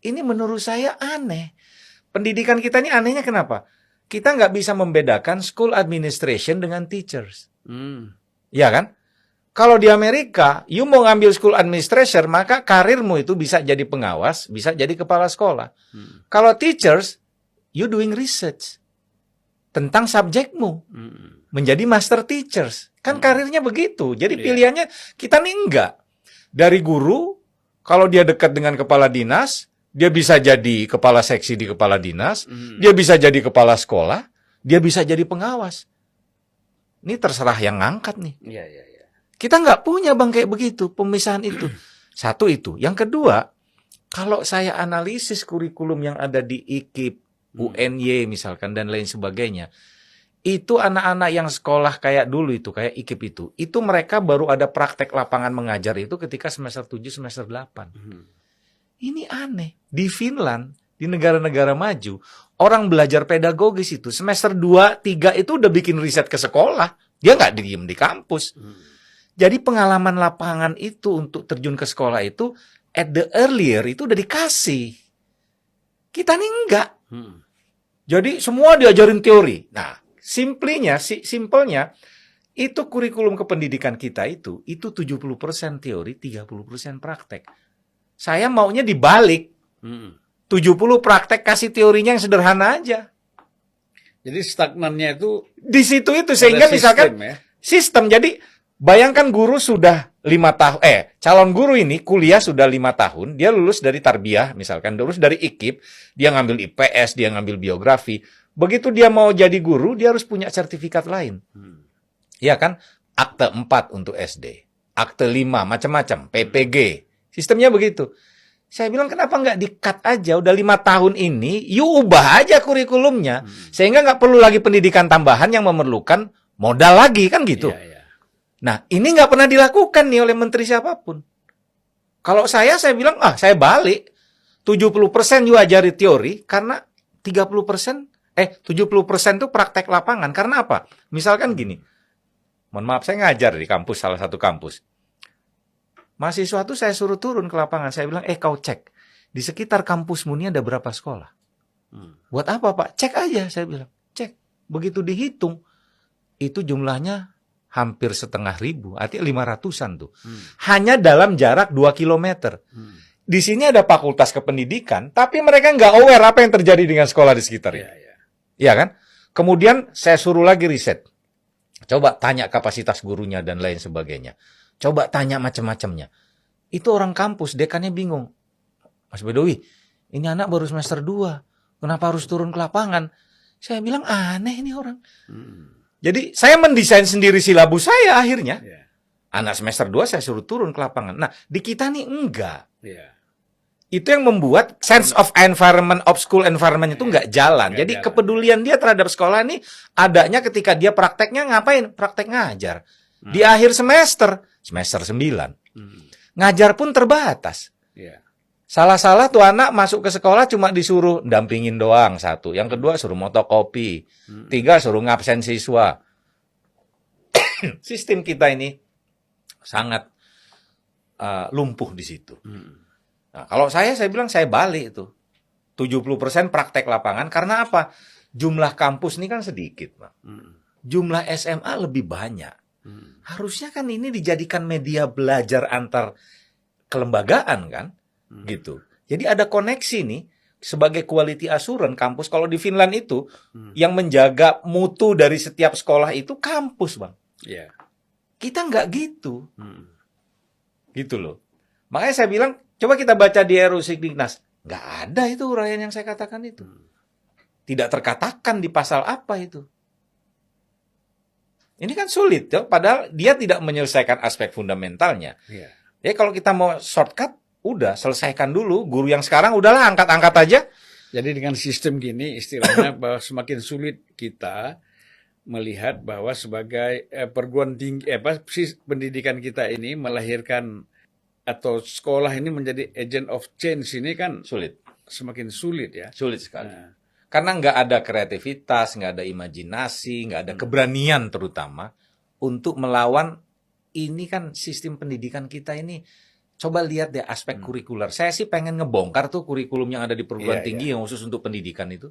Ini menurut saya aneh. Pendidikan kita ini anehnya kenapa? Kita nggak bisa membedakan school administration dengan teachers. Ya kan? Kalau di Amerika, you mau ngambil school administration, maka karirmu itu bisa jadi pengawas, bisa jadi kepala sekolah. Kalau teachers, you doing research tentang subjekmu. Menjadi master teachers. Kan karirnya begitu. Jadi pilihannya, kita nih enggak. Dari guru, kalau dia dekat dengan kepala dinas, dia bisa jadi kepala seksi di kepala dinas, dia bisa jadi kepala sekolah, dia bisa jadi pengawas. Ini terserah yang ngangkat nih. Kita nggak punya Bang kayak begitu, pemisahan itu. Satu itu. Yang kedua, kalau saya analisis kurikulum yang ada di IKIP, UNY misalkan, dan lain sebagainya, itu anak-anak yang sekolah kayak dulu itu, kayak IKIP itu mereka baru ada praktek lapangan mengajar itu ketika semester 7, semester 8. Ini aneh. Di Finland, di negara-negara maju, orang belajar pedagogis itu semester 2, 3 itu udah bikin riset ke sekolah. Dia nggak diem di kampus. Jadi pengalaman lapangan itu untuk terjun ke sekolah itu at the earlier itu udah dikasih. Kita nih enggak. Jadi semua diajarin teori. Nah, simpelnya itu kurikulum kependidikan kita itu 70% teori, 30% praktek. Saya maunya dibalik. 70 praktek, kasih teorinya yang sederhana aja. Jadi stagnannya itu di situ itu sehingga misalkan sistem. Jadi bayangkan guru sudah 5 tahun, calon guru ini kuliah sudah 5 tahun, dia lulus dari tarbiyah misalkan, lulus dari IKIP, dia ngambil IPS, dia ngambil biografi. Begitu dia mau jadi guru, dia harus punya sertifikat lain. Iya kan? Akte 4 untuk SD, akte 5, macam-macam, PPG. Sistemnya begitu. Saya bilang kenapa nggak di-cut aja, udah 5 tahun ini, you ubah aja kurikulumnya. Sehingga nggak perlu lagi pendidikan tambahan yang memerlukan modal lagi, kan gitu. Nah, ini nggak pernah dilakukan nih oleh menteri siapapun. Kalau saya bilang, saya balik. 70% you ajari teori, karena 70% itu praktek lapangan. Karena apa? Misalkan gini, mohon maaf, saya ngajar di kampus, salah satu kampus. Mahasiswa itu saya suruh turun ke lapangan. Saya bilang, kau cek. Di sekitar kampusmu ini ada berapa sekolah? Buat apa, Pak? Cek aja, saya bilang. Cek. Begitu dihitung, itu jumlahnya hampir 750, artinya 500-an tuh. Hanya dalam jarak 2 kilometer. Di sini ada fakultas kependidikan, tapi mereka nggak aware apa yang terjadi dengan sekolah di sekitarnya. Iya kan? Kemudian saya suruh lagi riset. Coba tanya kapasitas gurunya dan lain sebagainya. Coba tanya macam-macamnya. Itu orang kampus, dekannya bingung. Mas Bedowi, ini anak baru semester 2. Kenapa harus turun ke lapangan? Saya bilang aneh ini orang. Jadi saya mendesain sendiri silabus saya akhirnya. Anak semester 2 saya suruh turun ke lapangan. Nah, di kita nih enggak. Itu yang membuat sense of environment, of school environment itu enggak jalan. Jadi kepedulian dia terhadap sekolah ini adanya ketika dia prakteknya ngapain? Praktek ngajar. Di akhir semester 9. Ngajar pun terbatas. Salah-salah tuh anak masuk ke sekolah cuma disuruh dampingin doang, 1. Yang kedua suruh motokopi. 3 suruh ngabsen siswa. Sistem kita ini sangat lumpuh di situ. Nah, kalau saya bilang saya balik itu. 70% praktek lapangan. Karena apa? Jumlah kampus ini kan sedikit, Bang. Jumlah SMA lebih banyak. Harusnya kan ini dijadikan media belajar antar kelembagaan kan? Gitu. Jadi ada koneksi nih sebagai quality assurance kampus. Kalau di Finland itu yang menjaga mutu dari setiap sekolah itu kampus, Bang. Kita nggak gitu. Gitu loh. Makanya saya bilang, coba kita baca di RUU Sikdiknas. Nggak ada itu uraian yang saya katakan itu. Tidak terkatakan di pasal apa itu. Ini kan sulit, ya? Padahal dia tidak menyelesaikan aspek fundamentalnya. Ya kalau kita mau shortcut, udah selesaikan dulu. Guru yang sekarang udahlah angkat-angkat aja. Jadi dengan sistem gini istilahnya bahwa semakin sulit kita melihat bahwa sebagai perguruan tinggi pendidikan kita ini melahirkan atau sekolah ini menjadi agent of change ini kan sulit. Semakin sulit ya. Sulit sekali. Karena nggak ada kreativitas, nggak ada imajinasi, nggak ada keberanian terutama untuk melawan ini kan sistem pendidikan kita ini Coba lihat deh aspek kurikuler. Saya sih pengen ngebongkar tuh kurikulum yang ada di perguruan Iya, tinggi yang khusus untuk pendidikan itu.